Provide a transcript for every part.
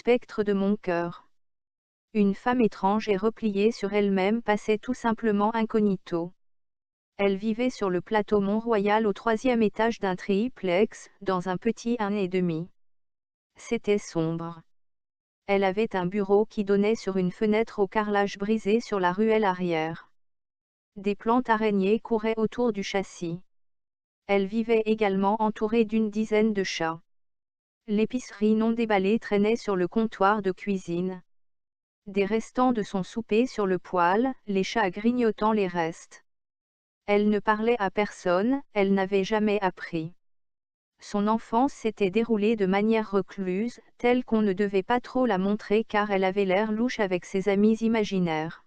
spectre de mon cœur. Une femme étrange et repliée sur elle-même passait tout simplement incognito. Elle vivait sur le plateau Mont-Royal au 3e étage d'un triplex, dans un petit 1,5. C'était sombre. Elle avait un bureau qui donnait sur une fenêtre au carrelage brisé sur la ruelle arrière. Des plantes araignées couraient autour du châssis. Elle vivait également entourée d'une dizaine de chats. L'épicerie non déballée traînait sur le comptoir de cuisine. Des restants de son souper sur le poêle, les chats grignotant les restes. Elle ne parlait à personne, elle n'avait jamais appris. Son enfance s'était déroulée de manière recluse, telle qu'on ne devait pas trop la montrer car elle avait l'air louche avec ses amis imaginaires.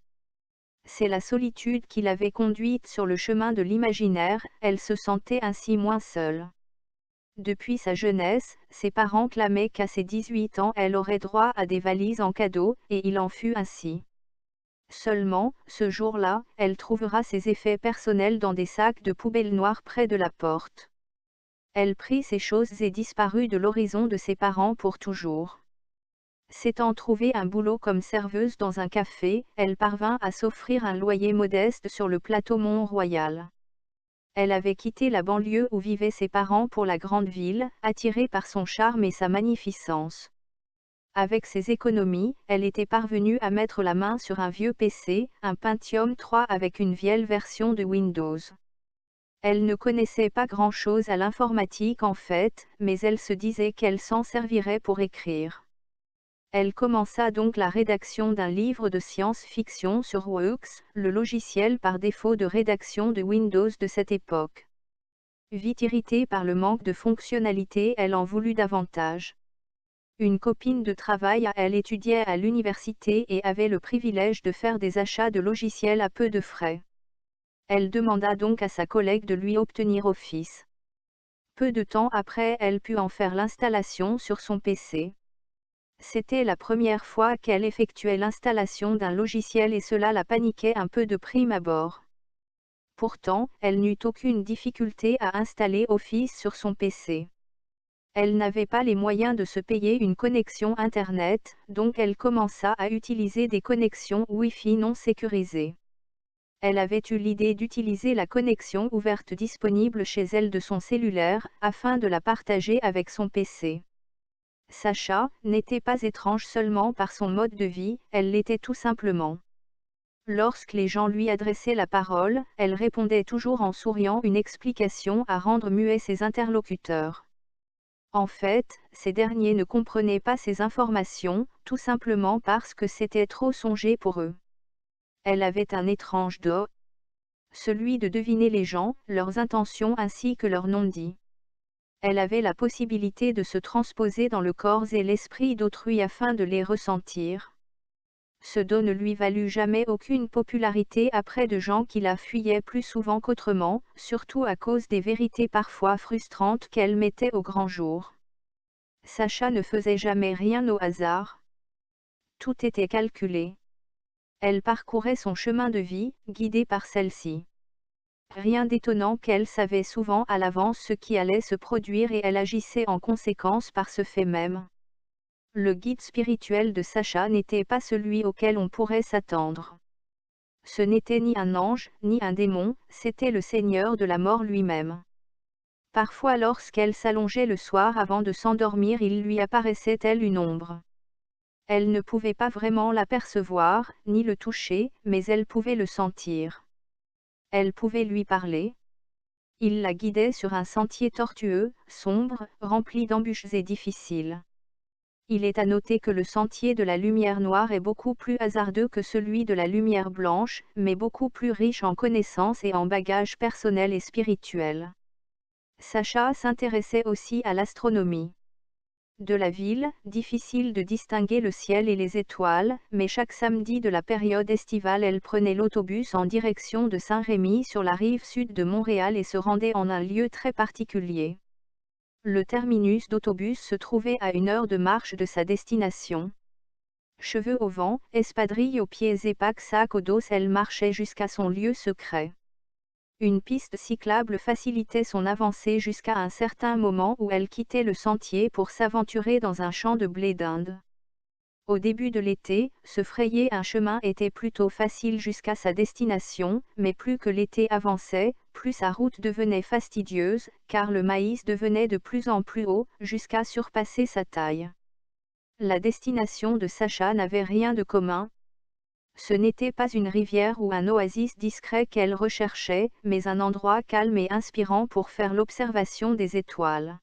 C'est la solitude qui l'avait conduite sur le chemin de l'imaginaire, elle se sentait ainsi moins seule. Depuis sa jeunesse, ses parents clamaient qu'à ses 18 ans elle aurait droit à des valises en cadeau, et il en fut ainsi. Seulement, ce jour-là, elle trouvera ses effets personnels dans des sacs de poubelle noirs près de la porte. Elle prit ses choses et disparut de l'horizon de ses parents pour toujours. S'étant trouvé un boulot comme serveuse dans un café, elle parvint à s'offrir un loyer modeste sur le plateau Mont-Royal. Elle avait quitté la banlieue où vivaient ses parents pour la grande ville, attirée par son charme et sa magnificence. Avec ses économies, elle était parvenue à mettre la main sur un vieux PC, un Pentium 3 avec une vieille version de Windows. Elle ne connaissait pas grand-chose à l'informatique en fait, mais elle se disait qu'elle s'en servirait pour écrire. Elle commença donc la rédaction d'un livre de science-fiction sur Wix, le logiciel par défaut de rédaction de Windows de cette époque. Vite irritée par le manque de fonctionnalités, elle en voulut davantage. Une copine de travail à elle étudiait à l'université et avait le privilège de faire des achats de logiciels à peu de frais. Elle demanda donc à sa collègue de lui obtenir Office. Peu de temps après, elle put en faire l'installation sur son PC. C'était la première fois qu'elle effectuait l'installation d'un logiciel et cela la paniquait un peu de prime abord. Pourtant, elle n'eut aucune difficulté à installer Office sur son PC. Elle n'avait pas les moyens de se payer une connexion Internet, donc elle commença à utiliser des connexions Wi-Fi non sécurisées. Elle avait eu l'idée d'utiliser la connexion ouverte disponible chez elle de son cellulaire, afin de la partager avec son PC. Sacha n'était pas étrange seulement par son mode de vie, elle l'était tout simplement. Lorsque les gens lui adressaient la parole, elle répondait toujours en souriant, une explication à rendre muets ses interlocuteurs. En fait, ces derniers ne comprenaient pas ces informations, tout simplement parce que c'était trop songé pour eux. Elle avait un étrange don, celui de deviner les gens, leurs intentions ainsi que leurs non-dits. Elle avait la possibilité de se transposer dans le corps et l'esprit d'autrui afin de les ressentir. Ce don ne lui valut jamais aucune popularité auprès de gens qui la fuyaient plus souvent qu'autrement, surtout à cause des vérités parfois frustrantes qu'elle mettait au grand jour. Sacha ne faisait jamais rien au hasard. Tout était calculé. Elle parcourait son chemin de vie, guidée par celle-ci. Rien d'étonnant qu'elle savait souvent à l'avance ce qui allait se produire et elle agissait en conséquence par ce fait même. Le guide spirituel de Sacha n'était pas celui auquel on pourrait s'attendre. Ce n'était ni un ange, ni un démon, c'était le Seigneur de la mort lui-même. Parfois lorsqu'elle s'allongeait le soir avant de s'endormir, il lui apparaissait tel une ombre. Elle ne pouvait pas vraiment l'apercevoir, ni le toucher, mais elle pouvait le sentir. Elle pouvait lui parler. Il la guidait sur un sentier tortueux, sombre, rempli d'embûches et difficiles. Il est à noter que le sentier de la lumière noire est beaucoup plus hasardeux que celui de la lumière blanche, mais beaucoup plus riche en connaissances et en bagages personnels et spirituels. Sacha s'intéressait aussi à l'astronomie. De la ville, difficile de distinguer le ciel et les étoiles, mais chaque samedi de la période estivale elle prenait l'autobus en direction de Saint-Rémy sur la rive sud de Montréal et se rendait en un lieu très particulier. Le terminus d'autobus se trouvait à 1 heure de marche de sa destination. Cheveux au vent, espadrille aux pieds et pack-sac au dos, elle marchait jusqu'à son lieu secret. Une piste cyclable facilitait son avancée jusqu'à un certain moment où elle quittait le sentier pour s'aventurer dans un champ de blé d'Inde. Au début de l'été, se frayer un chemin était plutôt facile jusqu'à sa destination, mais plus que l'été avançait, plus sa route devenait fastidieuse, car le maïs devenait de plus en plus haut, jusqu'à surpasser sa taille. La destination de Sacha n'avait rien de commun. Ce n'était pas une rivière ou un oasis discret qu'elle recherchait, mais un endroit calme et inspirant pour faire l'observation des étoiles.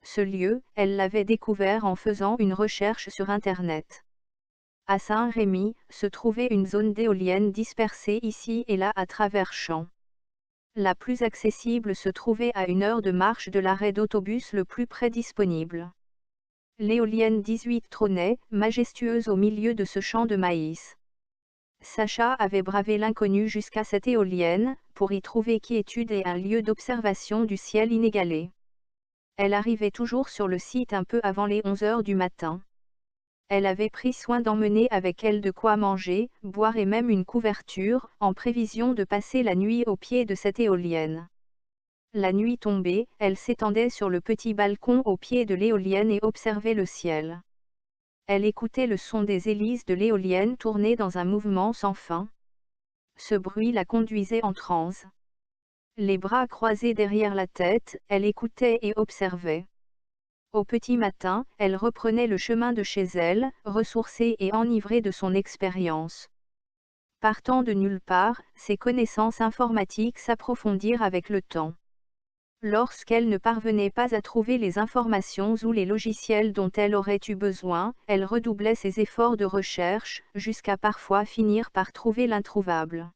Ce lieu, elle l'avait découvert en faisant une recherche sur Internet. À Saint-Rémy, se trouvait une zone d'éoliennes dispersée ici et là à travers champs. La plus accessible se trouvait à 1 heure de marche de l'arrêt d'autobus le plus près disponible. L'éolienne 18 trônait, majestueuse au milieu de ce champ de maïs. Sacha avait bravé l'inconnu jusqu'à cette éolienne, pour y trouver quiétude et un lieu d'observation du ciel inégalé. Elle arrivait toujours sur le site un peu avant les 11 heures du matin. Elle avait pris soin d'emmener avec elle de quoi manger, boire et même une couverture, en prévision de passer la nuit au pied de cette éolienne. La nuit tombée, elle s'étendait sur le petit balcon au pied de l'éolienne et observait le ciel. Elle écoutait le son des hélices de l'éolienne tourner dans un mouvement sans fin. Ce bruit la conduisait en transe. Les bras croisés derrière la tête, elle écoutait et observait. Au petit matin, elle reprenait le chemin de chez elle, ressourcée et enivrée de son expérience. Partant de nulle part, ses connaissances informatiques s'approfondirent avec le temps. Lorsqu'elle ne parvenait pas à trouver les informations ou les logiciels dont elle aurait eu besoin, elle redoublait ses efforts de recherche, jusqu'à parfois finir par trouver l'introuvable.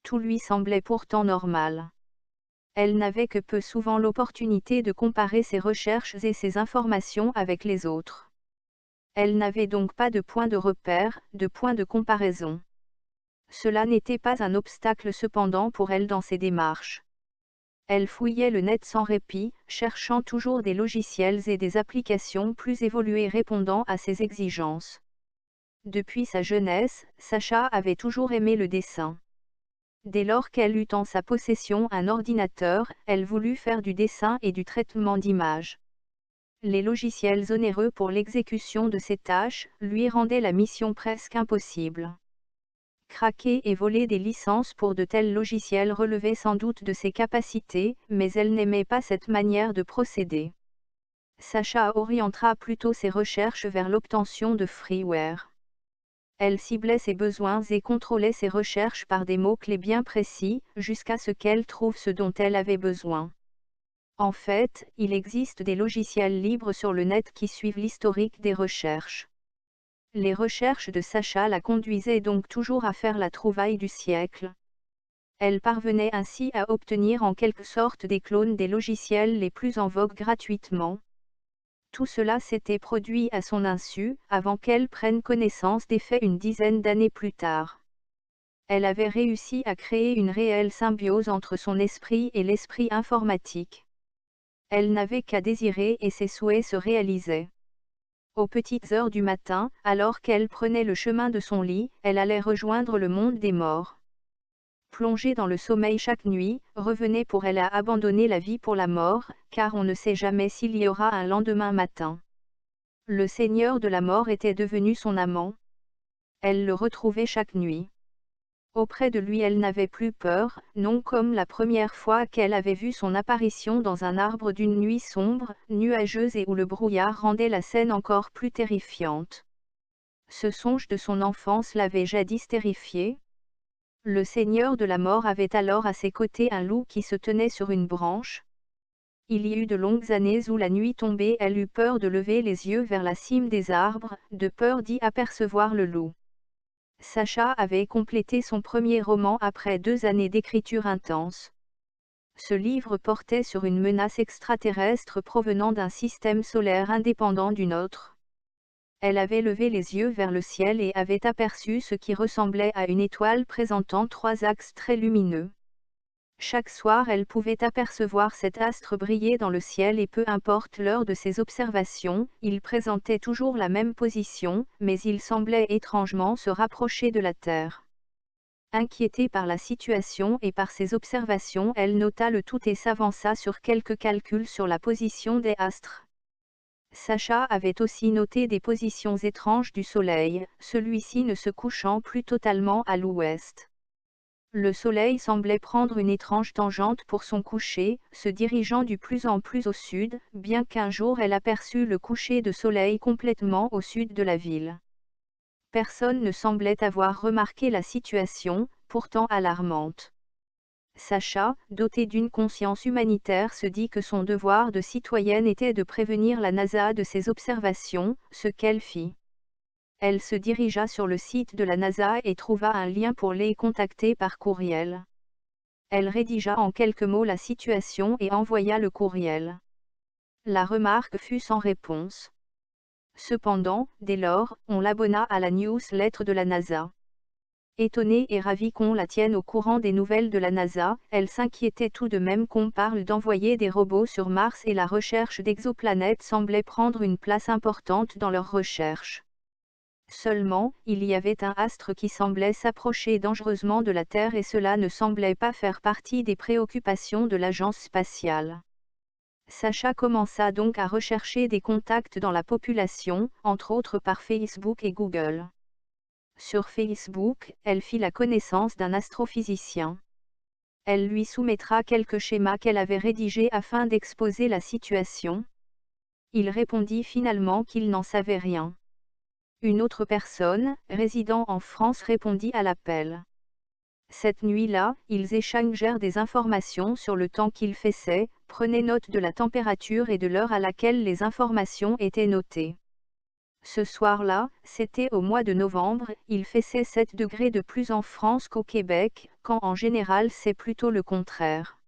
Tout lui semblait pourtant normal. Elle n'avait que peu souvent l'opportunité de comparer ses recherches et ses informations avec les autres. Elle n'avait donc pas de point de repère, de point de comparaison. Cela n'était pas un obstacle cependant pour elle dans ses démarches. Elle fouillait le net sans répit, cherchant toujours des logiciels et des applications plus évoluées répondant à ses exigences. Depuis sa jeunesse, Sacha avait toujours aimé le dessin. Dès lors qu'elle eut en sa possession un ordinateur, elle voulut faire du dessin et du traitement d'images. Les logiciels onéreux pour l'exécution de ces tâches lui rendaient la mission presque impossible. Craquer et voler des licences pour de tels logiciels relevait sans doute de ses capacités, mais elle n'aimait pas cette manière de procéder. Sacha orientera plutôt ses recherches vers l'obtention de freeware. Elle ciblait ses besoins et contrôlait ses recherches par des mots-clés bien précis, jusqu'à ce qu'elle trouve ce dont elle avait besoin. En fait, il existe des logiciels libres sur le net qui suivent l'historique des recherches. Les recherches de Sacha la conduisaient donc toujours à faire la trouvaille du siècle. Elle parvenait ainsi à obtenir en quelque sorte des clones des logiciels les plus en vogue gratuitement. Tout cela s'était produit à son insu, avant qu'elle prenne connaissance des faits une dizaine d'années plus tard. Elle avait réussi à créer une réelle symbiose entre son esprit et l'esprit informatique. Elle n'avait qu'à désirer et ses souhaits se réalisaient. Aux petites heures du matin, alors qu'elle prenait le chemin de son lit, elle allait rejoindre le monde des morts. Plongée dans le sommeil chaque nuit, revenait pour elle à abandonner la vie pour la mort, car on ne sait jamais s'il y aura un lendemain matin. Le Seigneur de la mort était devenu son amant. Elle le retrouvait chaque nuit. Auprès de lui elle n'avait plus peur, non comme la première fois qu'elle avait vu son apparition dans un arbre d'une nuit sombre, nuageuse et où le brouillard rendait la scène encore plus terrifiante. Ce songe de son enfance l'avait jadis terrifiée. Le Seigneur de la mort avait alors à ses côtés un loup qui se tenait sur une branche. Il y eut de longues années où la nuit tombée elle eut peur de lever les yeux vers la cime des arbres, de peur d'y apercevoir le loup. Sacha avait complété son premier roman après 2 années d'écriture intense. Ce livre portait sur une menace extraterrestre provenant d'un système solaire indépendant du nôtre. Elle avait levé les yeux vers le ciel et avait aperçu ce qui ressemblait à une étoile présentant 3 axes très lumineux. Chaque soir elle pouvait apercevoir cet astre briller dans le ciel et peu importe l'heure de ses observations, il présentait toujours la même position, mais il semblait étrangement se rapprocher de la Terre. Inquiétée par la situation et par ses observations, elle nota le tout et s'avança sur quelques calculs sur la position des astres. Sacha avait aussi noté des positions étranges du Soleil, celui-ci ne se couchant plus totalement à l'ouest. Le Soleil semblait prendre une étrange tangente pour son coucher, se dirigeant de plus en plus au sud, bien qu'un jour elle aperçut le coucher de soleil complètement au sud de la ville. Personne ne semblait avoir remarqué la situation, pourtant alarmante. Sacha, dotée d'une conscience humanitaire, se dit que son devoir de citoyenne était de prévenir la NASA de ses observations, ce qu'elle fit. Elle se dirigea sur le site de la NASA et trouva un lien pour les contacter par courriel. Elle rédigea en quelques mots la situation et envoya le courriel. La remarque fut sans réponse. Cependant, dès lors, on l'abonna à la newsletter de la NASA. Étonnée et ravie qu'on la tienne au courant des nouvelles de la NASA, elle s'inquiétait tout de même qu'on parle d'envoyer des robots sur Mars et la recherche d'exoplanètes semblait prendre une place importante dans leurs recherches. Seulement, il y avait un astre qui semblait s'approcher dangereusement de la Terre et cela ne semblait pas faire partie des préoccupations de l'agence spatiale. Sacha commença donc à rechercher des contacts dans la population, entre autres par Facebook et Google. Sur Facebook, elle fit la connaissance d'un astrophysicien. Elle lui soumettra quelques schémas qu'elle avait rédigés afin d'exposer la situation. Il répondit finalement qu'il n'en savait rien. Une autre personne, résidant en France, répondit à l'appel. Cette nuit-là, ils échangèrent des informations sur le temps qu'il faisait, prenaient note de la température et de l'heure à laquelle les informations étaient notées. Ce soir-là, c'était au mois de novembre, il faisait 7 degrés de plus en France qu'au Québec, quand en général c'est plutôt le contraire.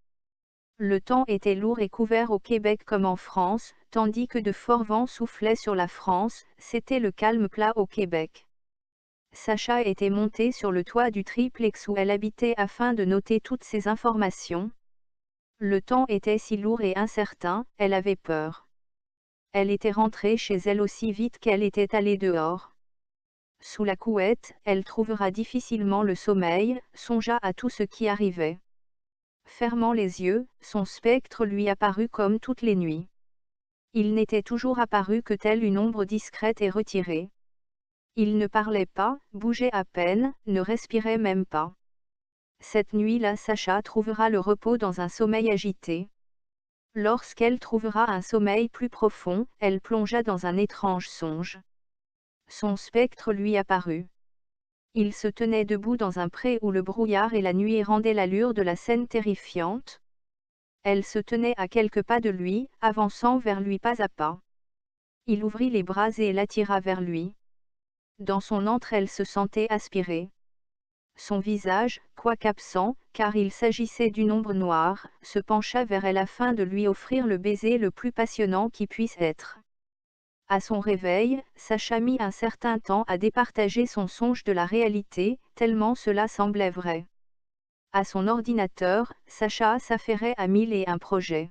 Le temps était lourd et couvert au Québec comme en France, tandis que de forts vents soufflaient sur la France, c'était le calme plat au Québec. Sacha était montée sur le toit du triplex où elle habitait afin de noter toutes ces informations. Le temps était si lourd et incertain, elle avait peur. Elle était rentrée chez elle aussi vite qu'elle était allée dehors. Sous la couette, elle trouvera difficilement le sommeil, songea à tout ce qui arrivait. Fermant les yeux, son spectre lui apparut comme toutes les nuits. Il n'était toujours apparu que telle une ombre discrète et retirée. Il ne parlait pas, bougeait à peine, ne respirait même pas. Cette nuit-là, Sacha trouvera le repos dans un sommeil agité. Lorsqu'elle trouvera un sommeil plus profond, elle plongea dans un étrange songe. Son spectre lui apparut. Il se tenait debout dans un pré où le brouillard et la nuit rendaient l'allure de la scène terrifiante. Elle se tenait à quelques pas de lui, avançant vers lui pas à pas. Il ouvrit les bras et l'attira vers lui. Dans son antre, elle se sentait aspirée. Son visage, quoiqu'absent, car il s'agissait d'une ombre noire, se pencha vers elle afin de lui offrir le baiser le plus passionnant qui puisse être. À son réveil, Sacha mit un certain temps à départager son songe de la réalité, tellement cela semblait vrai. À son ordinateur, Sacha s'affairait à 1001 projets.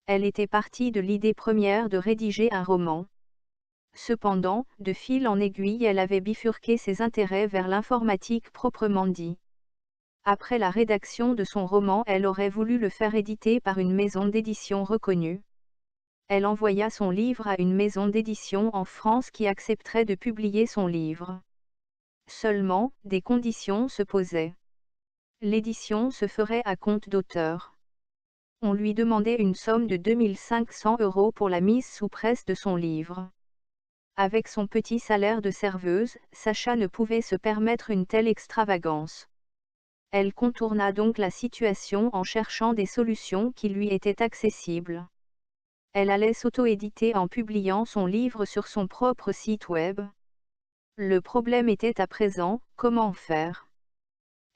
Elle était partie de l'idée première de rédiger un roman. Cependant, de fil en aiguille, elle avait bifurqué ses intérêts vers l'informatique proprement dit. Après la rédaction de son roman, elle aurait voulu le faire éditer par une maison d'édition reconnue. Elle envoya son livre à une maison d'édition en France qui accepterait de publier son livre. Seulement, des conditions se posaient. L'édition se ferait à compte d'auteur. On lui demandait une somme de 2500 € pour la mise sous presse de son livre. Avec son petit salaire de serveuse, Sacha ne pouvait se permettre une telle extravagance. Elle contourna donc la situation en cherchant des solutions qui lui étaient accessibles. Elle allait s'auto-éditer en publiant son livre sur son propre site web. Le problème était à présent, comment faire?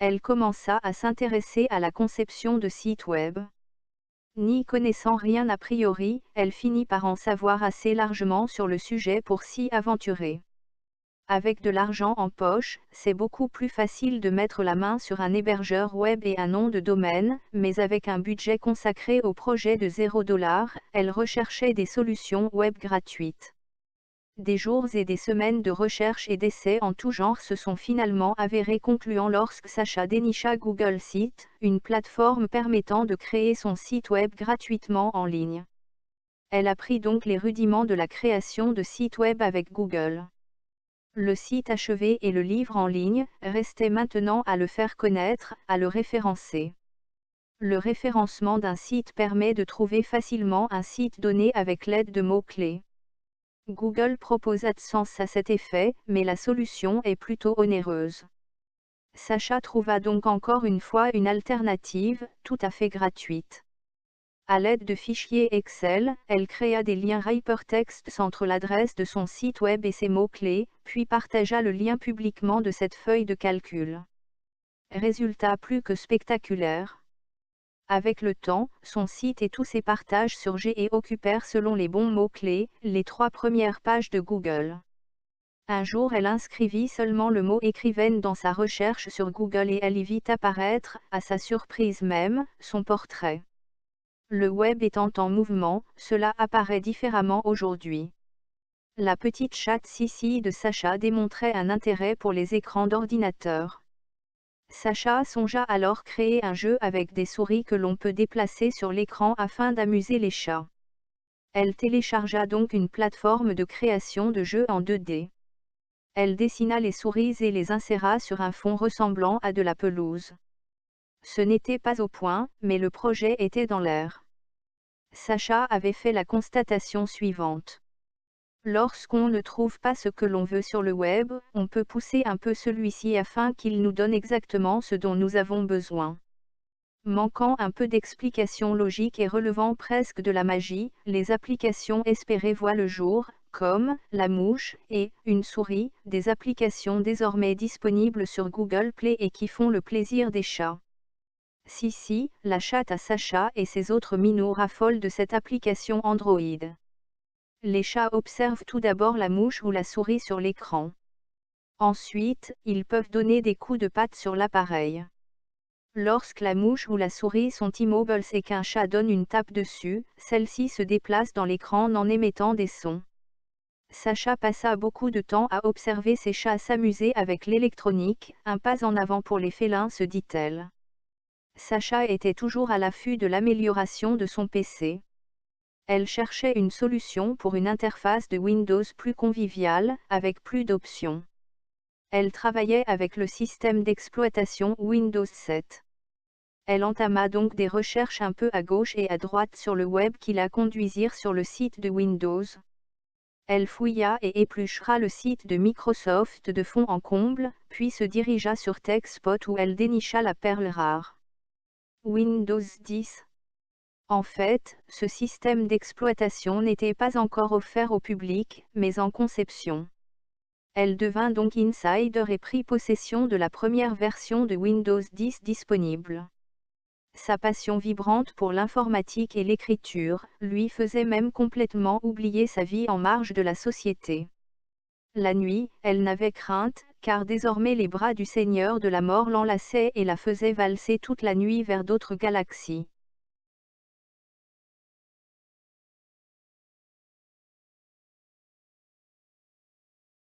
Elle commença à s'intéresser à la conception de sites web. N'y connaissant rien a priori, elle finit par en savoir assez largement sur le sujet pour s'y aventurer. Avec de l'argent en poche, c'est beaucoup plus facile de mettre la main sur un hébergeur web et un nom de domaine, mais avec un budget consacré au projet de $0, elle recherchait des solutions web gratuites. Des jours et des semaines de recherche et d'essais en tout genre se sont finalement avérés concluants lorsque Sacha dénicha Google Sites, une plateforme permettant de créer son site web gratuitement en ligne. Elle apprit donc les rudiments de la création de sites web avec Google. Le site achevé et le livre en ligne, restait maintenant à le faire connaître, à le référencer. Le référencement d'un site permet de trouver facilement un site donné avec l'aide de mots-clés. Google propose AdSense à cet effet, mais la solution est plutôt onéreuse. Sacha trouva donc encore une fois une alternative, tout à fait gratuite. À l'aide de fichiers Excel, elle créa des liens hypertextes entre l'adresse de son site web et ses mots-clés, puis partagea le lien publiquement de cette feuille de calcul. Résultat plus que spectaculaire. Avec le temps, son site et tous ses partages sur G occupèrent selon les bons mots-clés, les 3 premières pages de Google. Un jour elle inscrivit seulement le mot écrivaine dans sa recherche sur Google et elle y vit apparaître, à sa surprise même, son portrait. Le web étant en mouvement, cela apparaît différemment aujourd'hui. La petite chatte Sissi de Sacha démontrait un intérêt pour les écrans d'ordinateur. Sacha songea alors créer un jeu avec des souris que l'on peut déplacer sur l'écran afin d'amuser les chats. Elle téléchargea donc une plateforme de création de jeux en 2D. Elle dessina les souris et les inséra sur un fond ressemblant à de la pelouse. Ce n'était pas au point, mais le projet était dans l'air. Sacha avait fait la constatation suivante. Lorsqu'on ne trouve pas ce que l'on veut sur le web, on peut pousser un peu celui-ci afin qu'il nous donne exactement ce dont nous avons besoin. Manquant un peu d'explication logique et relevant presque de la magie, les applications espérées voient le jour, comme la mouche et une souris, des applications désormais disponibles sur Google Play et qui font le plaisir des chats. Sissi, la chatte à Sacha et ses autres minots raffolent de cette application Android. Les chats observent tout d'abord la mouche ou la souris sur l'écran. Ensuite, ils peuvent donner des coups de patte sur l'appareil. Lorsque la mouche ou la souris sont immobiles et qu'un chat donne une tape dessus, celle-ci se déplace dans l'écran en émettant des sons. Sacha passa beaucoup de temps à observer ses chats s'amuser avec l'électronique, un pas en avant pour les félins se dit-elle. Sacha était toujours à l'affût de l'amélioration de son PC. Elle cherchait une solution pour une interface de Windows plus conviviale, avec plus d'options. Elle travaillait avec le système d'exploitation Windows 7. Elle entama donc des recherches un peu à gauche et à droite sur le web qui la conduisirent sur le site de Windows. Elle fouilla et épluchera le site de Microsoft de fond en comble, puis se dirigea sur TechSpot où elle dénicha la perle rare. Windows 10. En fait, ce système d'exploitation n'était pas encore offert au public, mais en conception. Elle devint donc insider et prit possession de la première version de Windows 10 disponible. Sa passion vibrante pour l'informatique et l'écriture, lui faisait même complètement oublier sa vie en marge de la société. La nuit, elle n'avait crainte, car désormais les bras du Seigneur de la mort l'enlaçaient et la faisaient valser toute la nuit vers d'autres galaxies.